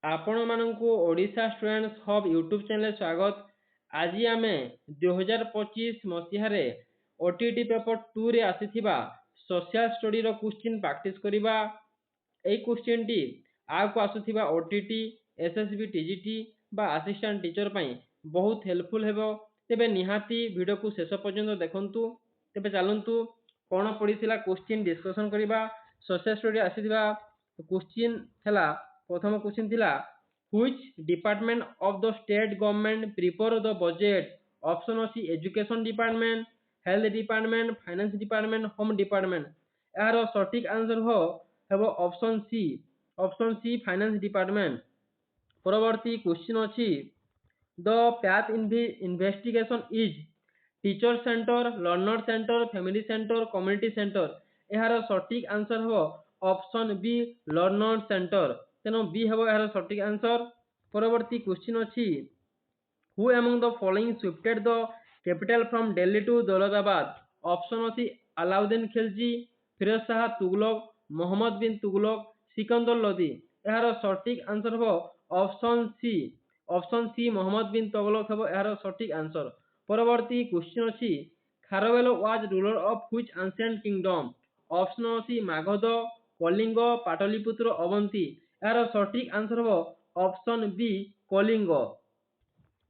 आपण मानकु Odisha students hub YouTube channel स्वागत। आज आम 2025 मसीह ओटीटी पेपर 2 रे आसीथिबा सोशल स्टडी रो क्वेश्चन प्रैक्टिस करिबा। एई क्वेश्चन टी आको आसुथिबा ओटीटी एसएसबी टीजीटी बा असिस्टेंट टीचर पई बहुत हेल्पफुल हेबो। तेबे निहाती वीडियो को शेष पर्यंत देखंतु। तेबे चलंतु कोन पडिसिला क्वेश्चन डिस्कशन करिबा। सोशल स्टडी आसीथिबा क्वेश्चन थला प्रथम क्वेश्चन थिला which department of the state government prepare the budget. Option अछि education department, health department, finance department, home department. यार सटीक आंसर हेबो option C. Option C finance department. परवर्ती क्वेश्चन अछि the path investigation is teacher centre, learner centre, family centre, community centre. यार सटीक answer हो option B learner centre. तेनो बी हेबो यार सटीक आंसर। परवर्ती क्वेश्चन अछि who among the following shifted the capital from Delhi to Daulatabad. Option अछि अलाउद्दीन खिलजी, फिरोज शाह तुगलक, मोहम्मद बिन तुगलक, सिकंदर लोदी। यार सटीक आंसर हो option C. Option C Mohammad bin Tughlaq हेबो यार सटीक आंसर। परवर्ती क्वेश्चन अछि Kharavela was ruler of which ancient kingdom. Option अछि मागध, कलिंग, पाटलिपुत्र, अवंती। यार सटीक आंसर हो ऑप्शन बी कलिंग।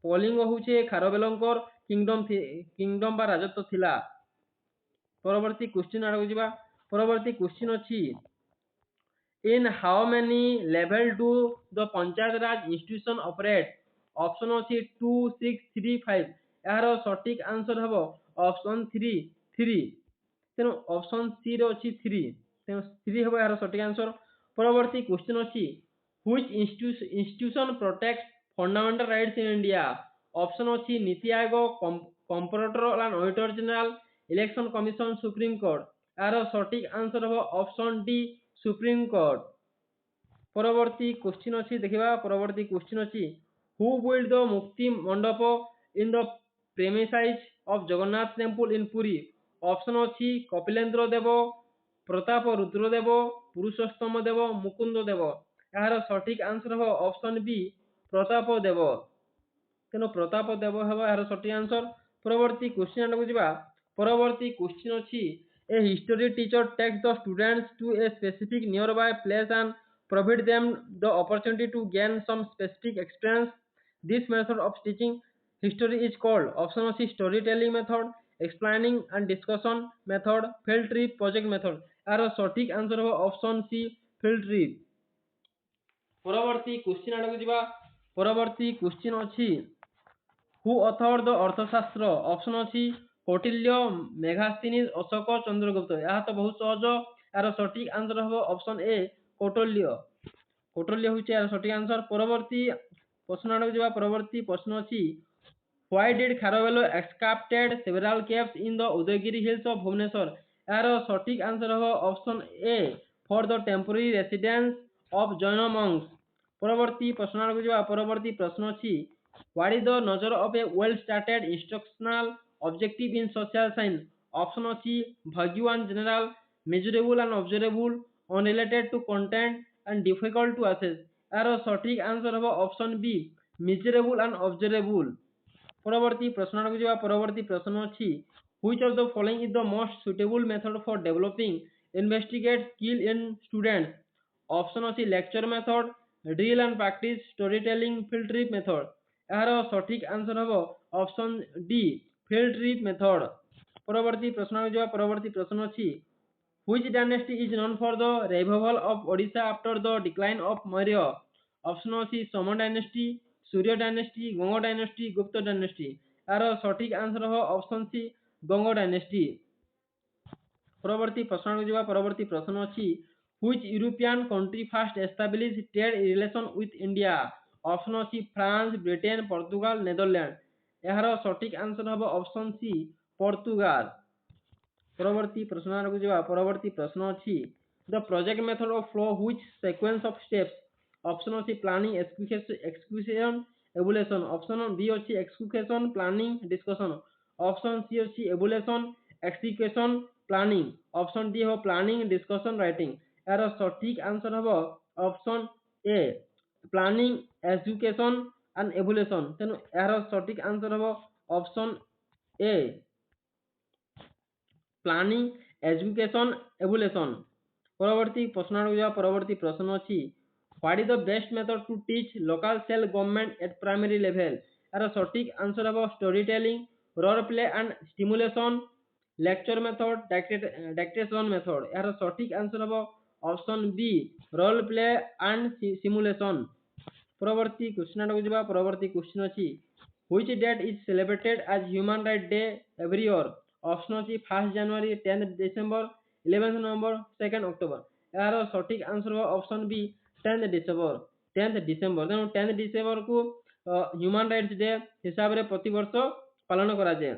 कलिंग होचे खारवेलंकर किंगडम बा राजत्व थिला। परवर्ती क्वेश्चन आडक जिबा। परवर्ती क्वेश्चन अछि in how many level do the panchayat Raj institution operate. Option अछि 2, 6, 3, 5। यार सटीक आंसर हेबो ऑप्शन 3। तेनो ऑप्शन सी रे अछि 3। तेनो 3 हेबो यार सटीक आंसर। परवर्ती क्वेश्चन अछि which institution protects fundamental rights in India. Option अछि NITI Aayog, comptroller and auditor general, election commission, supreme court. यार सटीक आंसर हेबो ऑप्शन डी सुप्रीम कोर्ट। परवर्ती क्वेश्चन अछि देखिबा। परवर्ती क्वेश्चन अछि who build the Mukti Mandap in the premises of Jagannath temple in Puri. Option अछि कपिलेंद्र देव, प्रताप रुद्रदेव, पुरुषोत्तम देव, मुकुंद देव। यार सटीक आंसर हो ऑप्शन बी प्रताप देव। तेनो प्रताप देव हेबो यार सटीक आंसर। परवर्ती क्वेश्चन आडक जिबा। परवर्ती क्वेश्चन अछि a history teacher takes the students to a specific nearby place and provide them the opportunity to gain some specific experience. This method of teaching history is called option C storytelling method, explaining and discussion method, field trip, project method. यार सटीक answer हो option सी field trip। परवर्ती question आडक जिबा। परवर्ती question अछि who Athar the अर्थशास्त्र। Option अछि कौटिल्य, मेघास्थिनी, अशोक, चंद्रगुप्त। यह तो बहुत सहज। यार सटीक आंसर हो ऑप्शन ए कौटिल्य। कौटिल्य होचे यार सटीक आंसर। परवर्ती प्रश्न आडक जिबा। परवर्ती प्रश्न अछि why did Kharavela excavated several caves in the Udayagiri hills of Bhubaneswar. यार सटीक आंसर हो option A for the temporary residence of Jain monks. परवर्ती प्रश्न आडक जिबा। परवर्ती प्रश्न अछि what is the nature of a well started instructional objective in social science. Option अछि vague and general, measurable and observable, unrelated to content and difficult to assess। यार सटीक आंसर हो option B measurable and observable। परवर्ती प्रश्न आडक जिबा। परवर्ती प्रश्न अछि which of the following is the most suitable method for developing investigate skill in students। Option अछि lecture method, drill and practice, storytelling, field trip method. यार सटीक आंसर हो option D field trip method. परवर्ती प्रश्न आडक जिबा। परवर्ती प्रश्न अछि which dynasty is known for the revival of Odisha after the decline of Maurya। Option अछि सोमन डायनेस्टी, सूर्य डायनेस्टी, गंग डायनेस्टी, गुप्त डायनेस्टी। यार सटीक आंसर हो ऑप्शन सी गंग डायनेस्टी। परवर्ती प्रश्न आडक जिबा। परवर्ती प्रश्न अछि which European country first established trade relation with India। Option अछि फ्रांस, ब्रिटेन, पोर्तुगाल, नेदरलैंड। यार सटीक आंसर हो ऑप्शन सी पोर्तुगाल। परवर्ती प्रश्न आडक जिबा। परवर्ती प्रश्न अछि the project method of flow which sequence of steps. Option अछि planning, execution, evolution. Option B अछि execution, planning, discussion. Option C अछि evolution, execution, planning. Option D हो प्लानिंग, डिस्कशन, राइटिंग। यार सटीक आंसर हो option A planning education and evolution. ତେଣୁ ଏହାର ସଠିକ୍ ଆନ୍ସର ହେବ option A planning education evolution. ପରବର୍ତ୍ତୀ ପ୍ରଶ୍ନ ଆଡ଼କୁ ଯିବା। ପରବର୍ତ୍ତୀ ପ୍ରଶ୍ନ ଅଛି what is the best method to teach local self government at primary level. ଏହାର ସଠିକ୍ ଆନ୍ସର ହେବ story telling, role play and stimulation, lecture method, dictation method. ଏହାର ସଠିକ୍ ଆନ୍ସର ହେବ option B role play and simulation. ପରବର୍ତ୍ତୀ question ଆଡ଼କୁ ଯିବା। ପରବର୍ତ୍ତୀ କ୍ୱେଶ୍ଚନ୍ ଅଛି which date is celebrated as human right day every year। Option ଅଛି 1 ଜାନୁଆରୀ, 10 ଡିସେମ୍ବର, 11 ନଭେମ୍ବର, 2 ଅକ୍ଟୋବର। ଏହାର ସଠିକ୍ ଆନ୍ସର ହେବ ଅପସନ୍ ବି 10 ଡିସେମ୍ବର। 10 ଡିସେମ୍ବର। ତେଣୁ 10 ଡିସେମ୍ବରକୁ ହ୍ୟୁମାନ ରାଇଟ୍ସ ଡେ ହିସାବରେ ପ୍ରତିବର୍ଷ ପାଳନ କରାଯାଏ।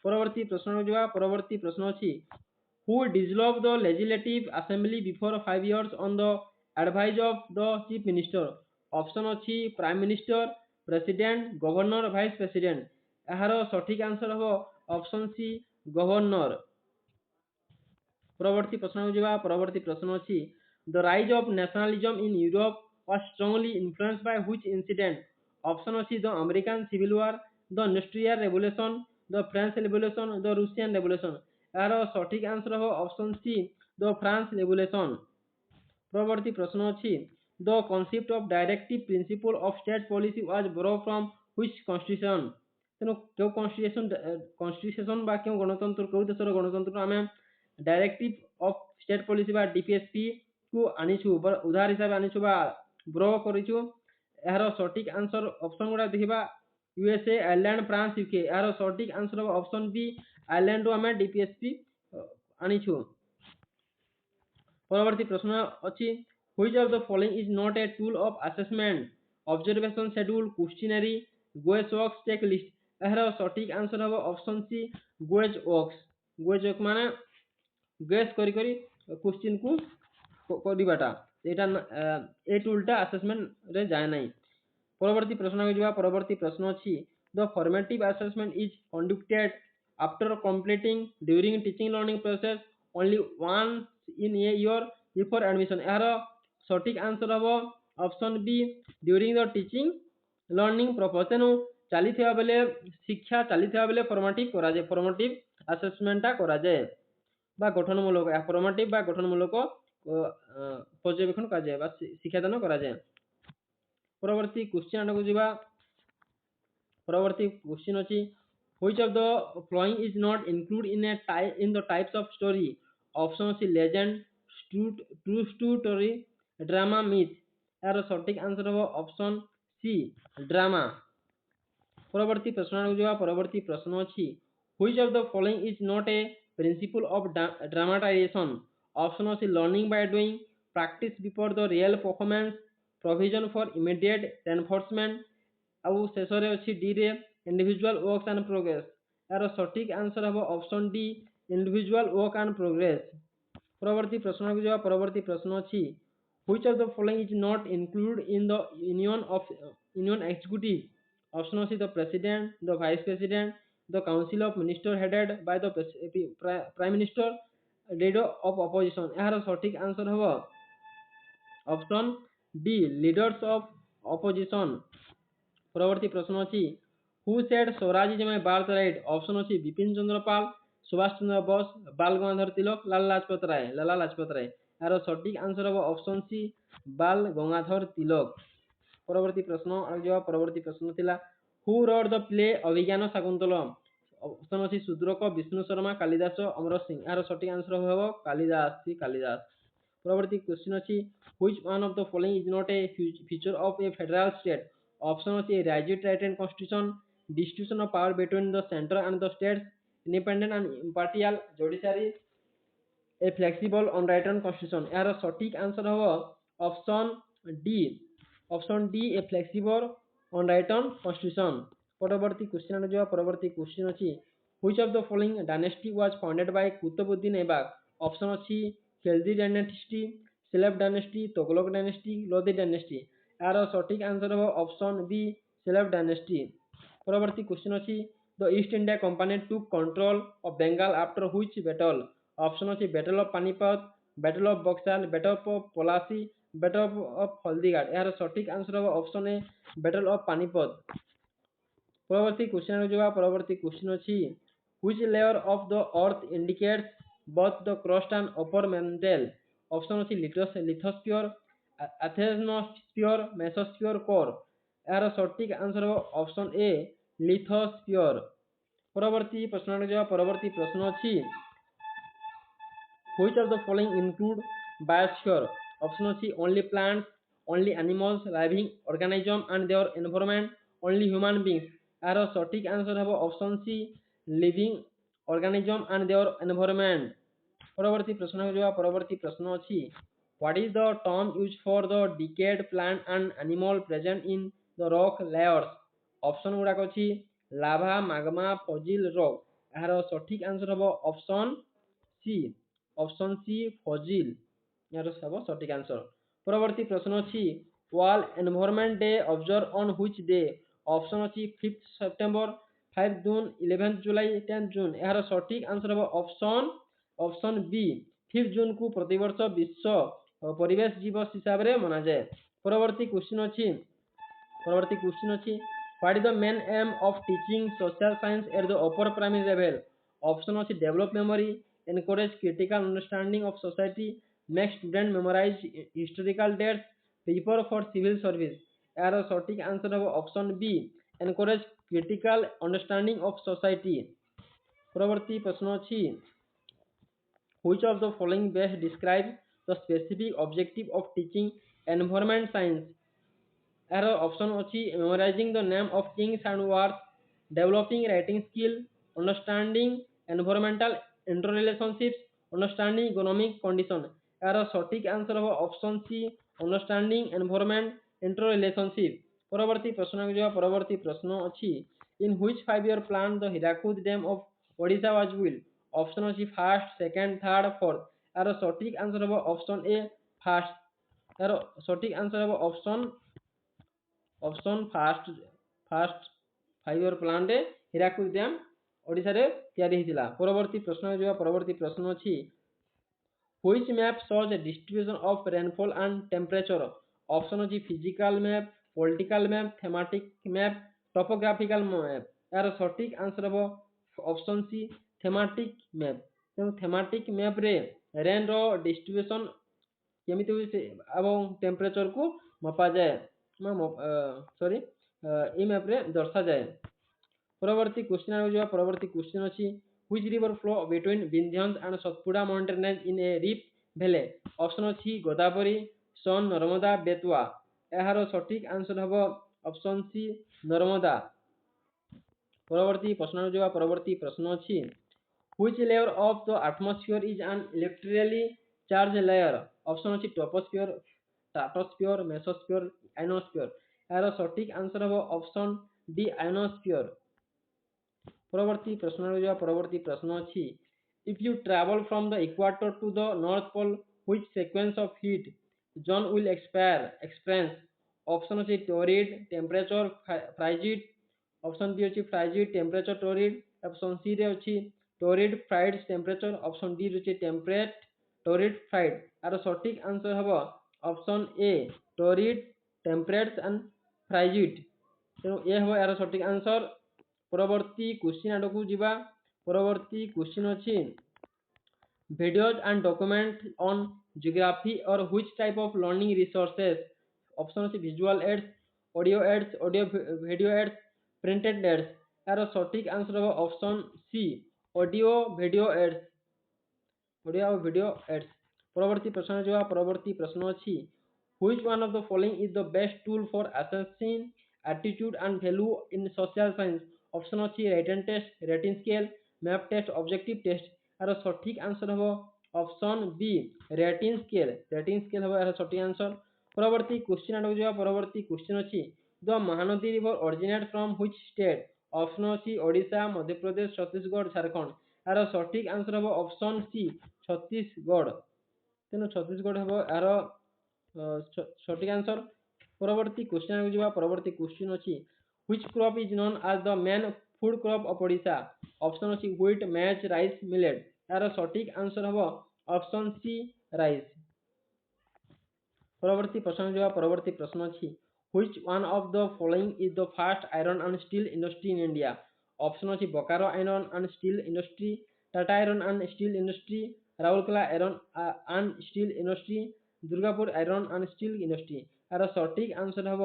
ପରବର୍ତ୍ତୀ ପ୍ରଶ୍ନକୁ ଯିବା। ପରବର୍ତ୍ତୀ ପ୍ରଶ୍ନ ଅଛି who dissolved the legislative assembly before 5 years on the advice of the chief minister। Option ଅଛି prime minister, president, governor, vice president. ଏହାର ସଠିକ୍ ଆନ୍ସର ହେବ ଅପସନ୍ ସି ଗଭର୍ଣ୍ଣର। ପରବର୍ତ୍ତୀ ପ୍ରଶ୍ନକୁ ଯିବା। ପରବର୍ତ୍ତୀ ପ୍ରଶ୍ନ ଅଛି the rise of nationalism in Europe was strongly influenced by which incident। Option ଅଛି the American civil war, the industrial revolution, the French revolution, the Russian revolution. ଏହାର ସଠିକ୍ ଆନ୍ସର ହେବ option C the France revolution. ପରବର୍ତ୍ତୀ ପ୍ରଶ୍ନ ଅଛି the concept of directive principle of state policy was borrow from which constitution. ତେଣୁ କେଉଁ constitution ବା କେଉଁ ଗଣତନ୍ତ୍ର, କେଉଁ ଦେଶର ଗଣତନ୍ତ୍ର ଆମେ ଡାଇରେକ୍ଟିଭ ଅଫ୍ ଷ୍ଟେଟ୍ ପଲିସି ବା ଡିପିଏସପି କୁ ଆଣିଛୁ, ଉଦାହରଣ ହିସାବରେ ଆଣିଛୁ ବା ବୋରୋ କରିଛୁ। ଏହାର ସଠିକ୍ ଆନ୍ସର ଅପସନ୍ ଗୁଡ଼ା ଦେଖିବା ୟୁଏସଏ, ଆୟାରଲାଣ୍ଡ, ଫ୍ରାନ୍ସ, ୟୁକେ। ଏହାର ସଠିକ୍ ଆନ୍ସର ହେବ ଅପସନ୍ ବି ଆୟାରଲାଣ୍ଡରୁ ଆମେ ଡିପିଏସପି ଆଣିଛୁ। ପରବର୍ତ୍ତୀ ପ୍ରଶ୍ନ ଅଛି which of the following is not a tool of assessment। observation schedule, questionnaire, guess works, checklist। ଏହାର ସଠିକ୍ ଆନ୍ସର ହେବ ଅପସନ୍ ସି ଗୁଏଜ୍ ୱର୍କସ୍। ଗୁଏଜ୍ ୱର୍କ ମାନେ ଗେସ୍ କରି କ୍ୱେଶ୍ଚିନ୍ କୁ କରିବାଟା, ଏଇଟା ଏ ଟୁଲଟା ଆସେସମେଣ୍ଟରେ ଯାଏ ନାହିଁ। ପରବର୍ତ୍ତୀ ପ୍ରଶ୍ନକୁ ଯିବା। ପରବର୍ତ୍ତୀ ପ୍ରଶ୍ନ ଅଛି the formative assessment is conducted after completing during teaching learning process only once in a year before admission. ଏହାର ସଠିକ୍ ଆନ୍ସର ହେବ option B during the teaching learning process. ତେଣୁ ଚାଲିଥିବା ବେଳେ, ଶିକ୍ଷା ଚାଲିଥିବା ବେଳେ ଫର୍ମାଟିଭ କରାଯାଏ, ଫର୍ମାଟିଭ ଆସେସମେଣ୍ଟଟା କରାଯାଏ ବା ଗଠନମୂଳକ, ଫର୍ମାଟିଭ ବା ଗଠନମୂଳକ ପର୍ଯ୍ୟବେକ୍ଷଣ କରାଯାଏ ବା ଶିକ୍ଷାଦାନ କରାଯାଏ। ପରବର୍ତ୍ତୀ କ୍ୱେଶ୍ଚନ୍ ଆଡ଼କୁ ଯିବା। ପରବର୍ତ୍ତୀ କ୍ୱେଶ୍ଚନ୍ ଅଛି which of the following is not included in the types of story। Option ଅଛି legend, true story, drama, myth। ଏହାର ସଠିକ୍ ଆନ୍ସର ହେବ ଅପସନ୍ ସି ଡ୍ରାମା। ପରବର୍ତ୍ତୀ ପ୍ରଶ୍ନ ଆଡ଼କୁ ଯିବା। ପରବର୍ତ୍ତୀ ପ୍ରଶ୍ନ ଅଛି which of the following is not a principle of dramatization। Option ଅଛି learning by doing, practice before the real performance, provision for immediate enforcement, ଆଉ ଶେଷରେ ଅଛି ଡି ରେ ଇଣ୍ଡିଭିଜୁଆଲ ୱାର୍କ ଆଣ୍ଡ ପ୍ରୋଗ୍ରେସ। ଏହାର ସଠିକ୍ ଆନ୍ସର ହେବ option D individual work and progress. ପରବର୍ତ୍ତୀ ପ୍ରଶ୍ନକୁ ଯିବା। ପରବର୍ତ୍ତୀ ପ୍ରଶ୍ନ ଅଛି which of the following is not included in the union executive। Option ଅଛି the president, the vice president, the council of minister headed by the prime minister, leader of opposition. ଏହାର ସଠିକ୍ answer ହେବ option D leaders of opposition. ପରବର୍ତ୍ତୀ ପ୍ରଶ୍ନ ଅଛି who said Swaraj is my birth right. Option ଅଛି ବିପିନ ଚନ୍ଦ୍ର ପାଲ, ସୁଭାଷ ଚନ୍ଦ୍ର ବୋଷ, ବାଲ ଗଙ୍ଗାଧର ତିଲକ, ଲାଲା ଲାଜପତ ରାୟ। ଏହାର ସଠିକ୍ ଆନ୍ସର ହେବ ଅପସନ୍ ସି ବାଲ ଗଙ୍ଗାଧର ତିଲକ। ପରବର୍ତ୍ତୀ ପ୍ରଶ୍ନ ଯିବା। ପରବର୍ତ୍ତୀ ପ୍ରଶ୍ନ ଥିଲା ହୁ ରୋଡ୍ ଦ ପ୍ଲେ ଅଭିଜ୍ଞାନ ଶାକୁନ୍ତଳମ୍। ଅପସନ୍ ଅଛି ଶୂଦ୍ରକ, ବିଷ୍ଣୁ ଶର୍ମା, କାଳିଦାସ, ଅମର ସିଂ। ଏହାର ସଠିକ୍ ଆନ୍ସର ହେବ କାଳିଦାସ। ପରବର୍ତ୍ତୀ କ୍ୱେଶ୍ଚନ୍ ଅଛି which one of the following is not a feature of a federal state। Option ଅଛି rigid right and constitution, distribution of power between the center and the states, independent and impartial judiciary, a flexible unwritten constitution। ଏହାର ସଠିକ୍ answer ହେବ option D A flexible unwritten constitution। ପରବର୍ତ୍ତୀ question ଯିବା। ପରବର୍ତ୍ତୀ question ଅଛି which of the following dynasty was founded by Qutubuddin Aibak. Option ଅଛି Khilji dynasty, slave dynasty, Tughlaq dynasty, Lodhi dynasty. ଏହାର ସଠିକ୍ ଆନ୍ସର ହେବ ଅପସନ୍ ବି ସେଲେବ ଡାଇନେଷ୍ଟି। ପରବର୍ତ୍ତୀ କ୍ୱେଶ୍ଚନ୍ ଅଛି the East India Company took control of Bengal after which battle. Option ଅଛି battle of Panipat, battle of Buxar, battle of Plassey battle of Haldighat यार सठिक answer हम option A battle of Panipat. পরবর্তী কোশ্চেন ଯିବା পরবর্তী কোশ্চেন ଅଛି which layer of the earth indicates both the crust and upper mantle option ଅଛି লিথୋସ୍ଫିୟର ଆଥେନୋସ୍ଫିୟର ମେସୋସ୍ଫିୟର କୋର ଏହାର ସଠିକ ଆନ୍ସର ହେବ ଅପସନ ଏ লিথোସ୍ଫିୟର। ପରବର୍ତ୍ତୀ ପ୍ରଶ୍ନ ଯିବା ପରବର୍ତ୍ତୀ ପ୍ରଶ୍ନ ଅଛି which of the following include biosphere option ଅଛି only plants only animals living organism and their environment only human beings यार सटीक आंसर है option C living organism and their environment. परवर्ती प्रश्न हो परवर्ती प्रश्न अछि what is the term use for the decayed plant and animal present in the rock layers option गुडाक अछि लाभा मैग्मा फजिल रॉक यार सटीक आंसर है ऑप्शन सी फजिल यार सब सटीक आंसर। परवर्ती प्रश्न अछि world environment day observe on which day option अछि 5 सेप्टेम्बर 5 जून 11 जुलाई 10 जून यार सटीक आंसर है ऑप्शन बी 5 जून को प्रतिवर्ष विश्व परिवेश दिवस हिसाब रे मना जाए। परवर्ती क्वेश्चन अछि what is the main aim of teaching social science at the upper primary level option अछि develop memory encourage critical understanding of society make student memorize historical dates prepare for civil service यार सटीक answer है option B encourage critical understanding of society। परवर्ती प्रश्न अछि which of the following best describe the specific objective of teaching environment science यार option अछि memorizing the name of kings and wars developing writing skill understanding environmental interrelationships understanding economic condition यार सटीक answer है option C understanding environment interrelationship. परवर्ती प्रश्न अछि in which 5 year plan the Hirakud dam of Odisha was built option अछि first second third fourth यार सटीक answer है ऑप्शन ए फर्स्ट यार सटीक आंसर है ऑप्शन फर्स्ट 5 year plan रे हीराकुद डैम ओडिशा रे तयारी हितिला। परवर्ती प्रश्न अछि which map shows the distribution of rainfall and temperature option अछि physical map political map thematic map topographical map यार सटीक आंसर है ऑप्शन सी थेमेटिक मैप तेणु थेमेटिक मैप रे रेन रो डिस्ट्रीब्यूशन केमिति होइसे एवं टेम्परेचर को मपा जाए सॉरी ई मैप रे दर्शा जाए। परवर्ती क्वेश्चन अछि which river flow between Vindhyans and Satpura mountain range in a deep valley option अछि गोदावरी सोन नर्मदा बेतवा यार सटीक आंसर है ऑप्शन सी नर्मदा। परवर्ती प्रश्न अछि which layer of the atmosphere is an electrically charged layer option अछि ट्रोपोस्फियर स्ट्रेटोस्फियर मेसोस्फियर आयनोस्फियर यार सटीक आंसर है ऑप्शन डी आयनोस्फियर। परवर्ती प्रश्न अछि if you travel from the equator to the north pole which sequence of heat zone will experience option अछि torrid temperature frigid option B अछि frigid temperature torrid option C रे अछि torrid fried temperature option D रे अछि temperate torrid fried यार सटीक answer है option A torrid temperate and frigid तेणु ए हो यार सटीक आंसर। परवर्ती क्वेश्चन आडकू जीवा परवर्ती क्वेश्चन अछि videos and document on geography or which type of learning resources option अछि visual aids audio video aids printed aids यार सटीक आंसर है option C audio video aids. परवर्ती प्रश्न अछि which one of the following is the best tool for assessing attitude and value in social science option अछि written test rating scale map test objective test यार सटीक answer है option B rating scale है यार सटीक answer. परवर्ती question अछि the Mahanadi river originate from which state option अछि ओडिशा मध्य प्रदेश छत्तीसगढ़ झारखंड यार सटीक आंसर है ऑप्शन सी छत्तीसगढ़ तेणु छत्तीसगढ़ है यार सटीक आंसर। परवर्ती क्वेश्चन अछि which crop is known as the main food crop of Odisha option अछि wheat maize rice millet यार सटीक आंसर है ऑप्शन सी राइस। ପରବର୍ତ୍ତୀ ପ୍ରଶ୍ନ ଯିବା। ପରବର୍ତ୍ତୀ ପ୍ରଶ୍ନ ଅଛି which one of the following is the first iron and steel industry in India? Option ଅଛି Bokaro iron and steel industry, Tata iron and steel industry, Rourkela iron and steel industry, Durgapur iron and steel industry. ଏହାର ସଠିକ୍ answer ହେବ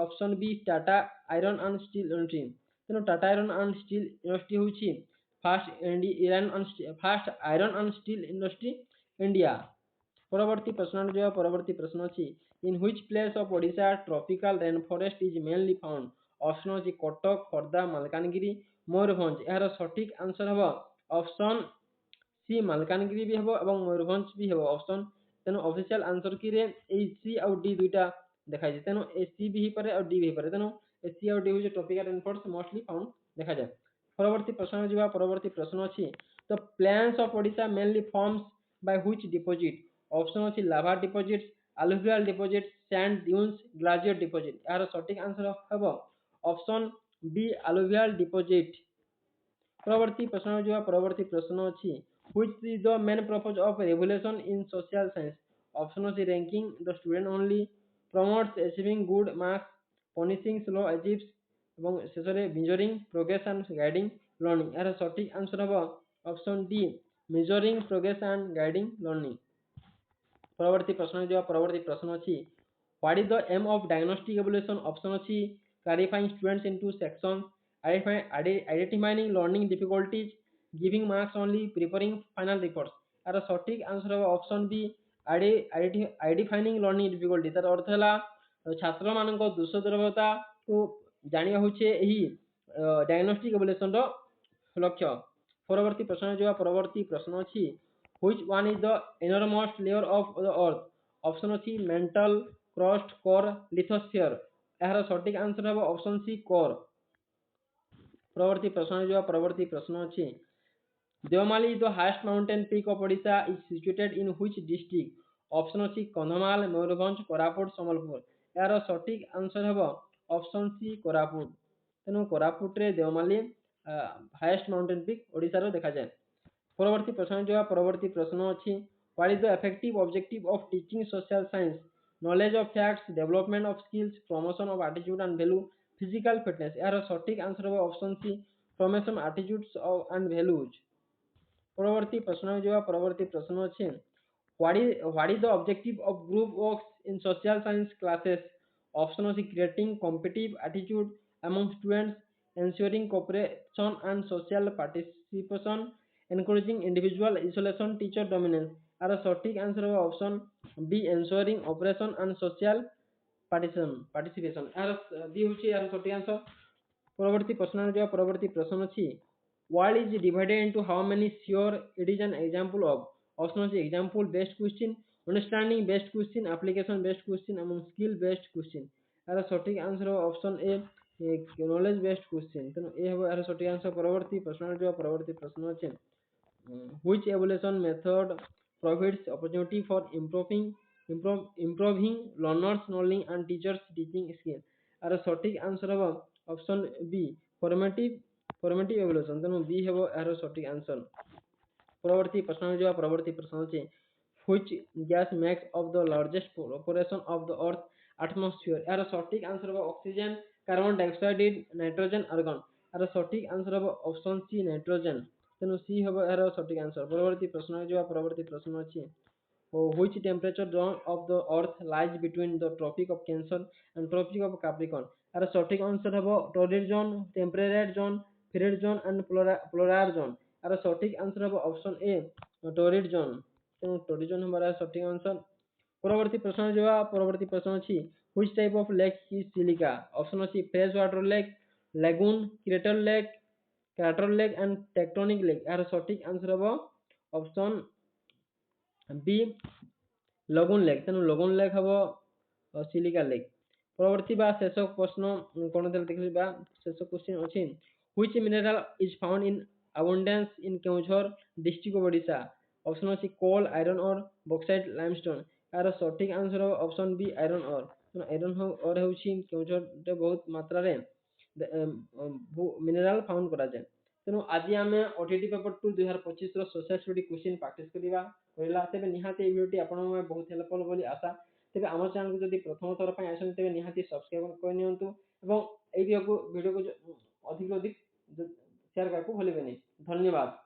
option B Tata iron and steel industry. ତେଣୁ Tata iron and steel industry ହେଉଛି first iron and steel industry India. ପରବର୍ତ୍ତୀ ପ୍ରଶ୍ନ ଯିବା। ପରବର୍ତ୍ତୀ ପ୍ରଶ୍ନ ଅଛି in which place of Odisha tropical rain forest is mainly found? Option ଅଛି କଟକ, ଖୋର୍ଦ୍ଧା, ମାଲକାନଗିରି, ମୟୂରଭଞ୍ଜ। ଏହାର ସଠିକ୍ ଆନ୍ସର ହେବ ଅପସନ ସି ମାଲକାନଗିରି ବି ହେବ ଏବଂ ମୟୂରଭଞ୍ଜ ବି ହେବ ଅପସନ। ତେଣୁ ଅଫିସିଆଲ ଆନ୍ସର କିରେ ଏଇ ସି ଆଉ ଡି ଦୁଇଟା ଦେଖାଯାଇଛି। ତେଣୁ ଏ ସି ବି ହେଇପାରେ ଆଉ ଡି ବି ହେଇପାରେ। ତେଣୁ ଏ ସି ଆଉ ଡି ହେଉଛି tropical rain forest mostly found ଦେଖାଯାଏ। ପରବର୍ତ୍ତୀ ପ୍ରଶ୍ନ ଯିବା। ପରବର୍ତ୍ତୀ ପ୍ରଶ୍ନ ଅଛି the plains of Odisha mainly forms by which deposit? Option ଅଛି lava deposit, alluvial deposit, sand dunes, glacier deposit. ଏହାର ସଠିକ୍ ଆନ୍ସର ହେବ ଅପସନ ବି ଆଲୁଭିଆଲ ଡିପୋଜିଟ୍। ପରବର୍ତ୍ତୀ ପ୍ରଶ୍ନ ଯିବା। ପରବର୍ତ୍ତୀ ପ୍ରଶ୍ନ ଅଛି which is the main purpose of revolution in social science? Option ଅଛି ranking the student only, promotes achieving good marks, punishing slow achievers ଏବଂ ଶେଷରେ measuring progress and guiding learning। ଏହାର ସଠିକ୍ ଆନ୍ସର ହେବ option D measuring progress and guiding learning। ପରବର୍ତ୍ତୀ ପ୍ରଶ୍ନ ଯିବା। ପରବର୍ତ୍ତୀ ପ୍ରଶ୍ନ ଅଛି what is the aim of diagnostic evaluation? Option ଅଛି clarifying students into sections, identifying learning difficulties, giving marks only, preparing final reports। ଏହାର ସଠିକ୍ ଆନ୍ସର ହେବ ଅପସନ ବି ଆଇଡେଣ୍ଟିଫାଇଂ ଲର୍ଣ୍ଣିଂ ଡିଫିକଲ୍ଟି। ତାର ଅର୍ଥ ହେଲା ଛାତ୍ରମାନଙ୍କ ଦୋଷ ଦୁର୍ବଳତାକୁ ଜାଣିବା ହେଉଛି ଏହି ଡାୟଗ୍ନୋଷ୍ଟିକ୍ ଏଭାଲୁଏସନର ଲକ୍ଷ୍ୟ। ପରବର୍ତ୍ତୀ ପ୍ରଶ୍ନ ଯିବା। ପରବର୍ତ୍ତୀ ପ୍ରଶ୍ନ ଅଛି which one is the innermost layer of the earth? Option ଅଛି ମେଣ୍ଟାଲ, କ୍ରଷ୍ଟ, କୋର, ଲିଥୋସ୍ଫିୟର। ଏହାର ସଠିକ୍ ଆନ୍ସର ହେବ ଅପସନ ସି କୋର। ପରବର୍ତ୍ତୀ ପ୍ରଶ୍ନ ଯିବା। ପରବର୍ତ୍ତୀ ପ୍ରଶ୍ନ ଅଛି Deomali is the highest mountain peak of Odisha is situated in which district? Option ଅଛି କନ୍ଧମାଳ, ମୟୂରଭଞ୍ଜ, କୋରାପୁଟ, ସମ୍ବଲପୁର। ଏହାର ସଠିକ୍ ଆନ୍ସର ହେବ ଅପସନ ସି କୋରାପୁଟ। ତେଣୁ କୋରାପୁଟରେ ଦେଓମାଳି ହାଇଏଷ୍ଟ ମାଉଣ୍ଟେନ୍ ପିକ୍ ଓଡ଼ିଶାର ଦେଖାଯାଏ। ପରବର୍ତ୍ତୀ ପ୍ରଶ୍ନ ଯିବା। ପରବର୍ତ୍ତୀ ପ୍ରଶ୍ନ ଅଛି what is the effective objective of teaching social science? knowledge of facts, development of skills, promotion of attitude and value, physical fitness। ଏହାର ସଠିକ୍ ଆନ୍ସର ହେବ option C promotion attitudes and values। ପରବର୍ତ୍ତୀ ପ୍ରଶ୍ନ ଯିବା। ପରବର୍ତ୍ତୀ ପ୍ରଶ୍ନ ଅଛି what is the objective of group works in social science classes? Option ଅଛି creating competitive attitude among students, ensuring cooperation and social participation, encouraging individual isolation, teacher dominance। ଏହାର ସଠିକ୍ answer ହେବ option B ensuring cooperation and social participation। ଏହାର ବି ହେଉଛି ଏହାର ସଠିକ୍ answer. ପରବର୍ତ୍ତୀ ପ୍ରଶ୍ନ ଯିବା। ପରବର୍ତ୍ତୀ ପ୍ରଶ୍ନ ଅଛି what is divided into how many? sure it is an example of। Option ଅଛି example based question, understanding based question, application based question ଏବଂ skill based question। ଏହାର ସଠିକ୍ ଆନ୍ସର ହେବ ଅପସନ ଏ knowledge based question। ତେଣୁ ଏ ହେବ ଏହାର ସଠିକ୍ ଆନ୍ସର। ପରବର୍ତ୍ତୀ ପ୍ରଶ୍ନ ଯିବା। ପରବର୍ତ୍ତୀ ପ୍ରଶ୍ନ ଅଛି which evaluation method provides opportunity for improving learners knowledge and teachers teaching skill? ଏହାର ସଠିକ୍ ଆନ୍ସର ହେବ ଅପସନ ବି ଫର୍ମେଟିଭ ଏଭାଲୁଏସନ। ତେଣୁ ବି ହେବ ଏହାର ସଠିକ୍ ଆନ୍ସର। ପରବର୍ତ୍ତୀ ପ୍ରଶ୍ନ ଯିବା। ପରବର୍ତ୍ତୀ ପ୍ରଶ୍ନ ଅଛି which gas makes up the largest proportion of the earth atmosphere? ଏହାର ସଠିକ୍ ଆନ୍ସର ହେବ oxygen, carbon dioxide, nitrogen, argon. ଏହାର ସଠିକ୍ ଆନ୍ସର ହେବ ଅପସନ ସି ନାଇଟ୍ରୋଜେନ। ତେଣୁ ସି ହେବ ଏହାର ସଠିକ୍ ଆନ୍ସର। ପରବର୍ତ୍ତୀ ପ୍ରଶ୍ନ ଯିବା। ପରବର୍ତ୍ତୀ ପ୍ରଶ୍ନ ଅଛି which temperature zone of the earth lies between the tropic of cancer and tropic of capricorn? ଏହାର ସଠିକ୍ ଆନ୍ସର ହେବ torrid zone, temperate zone, frigid zone and polar zone. ଏହାର ସଠିକ୍ ଆନ୍ସର ହେବ ଅପସନ ଏ ଟୋରିଡ୍ ଜୋନ୍। ତେଣୁ ଟୋରିଡ୍ ଜୋନ୍ ହେବ ଏହାର ସଠିକ୍ ଆନ୍ସର। ପରବର୍ତ୍ତୀ ପ୍ରଶ୍ନ ଯିବା। ପରବର୍ତ୍ତୀ ପ୍ରଶ୍ନ ଅଛି which type of lake is silica? Option ଅଛି fresh water lake, lagoon, crater lake and tectonic lake। ଏହାର ସଠିକ୍ ଆନ୍ସର ହେବ ଅପସନ ବି ଲଗୁନ୍ ଲେକ୍। ତେଣୁ ଲଗୁନ୍ ଲେକ୍ ହେବ ସିଲିକା ଲେକ୍। ପରବର୍ତ୍ତୀ ବା ଶେଷ ପ୍ରଶ୍ନ କ'ଣ ଦେଖିବା। ଶେଷ କ୍ୱେଶ୍ଚିନ୍ ଅଛି which mineral is found in abundance in Keonjhar district of Odisha? Option ଅଛି coal, iron ore, bauxite, limestone। ଏହାର ସଠିକ୍ ଆନ୍ସର ହେବ ଅପସନ ବି ଆଇରନ୍ ଅର୍। ତେଣୁ ଆଇରନ୍ ଅର୍ ହେଉଛି କେଉଁଝରରେ ବହୁତ ମାତ୍ରାରେ ମିନେରାଲ ଫାଉଣ୍ଡ କରାଯାଏ। ତେଣୁ ଆଜି ଆମେ ଓଟିଟି ପେପର 2 2025 ର ସୋସିଆଲ ଷ୍ଟଡି କ୍ୱେଶ୍ଚିନ୍ ପ୍ରାକ୍ଟିସ କରିବା। ତେବେ ନିହାତି ଏହି ଭିଡ଼ିଓଟି ଆପଣଙ୍କ ପାଇଁ ବହୁତ ହେଲ୍ପଫୁଲ୍ ବୋଲି ଆଶା। तेरे आम चैनल को जब प्रथम थर पर आसते तेज निहाती सब्सक्राइब करनी और भिडियो को अधिक अधिक शेयर करने को भूलें। धन्यवाद।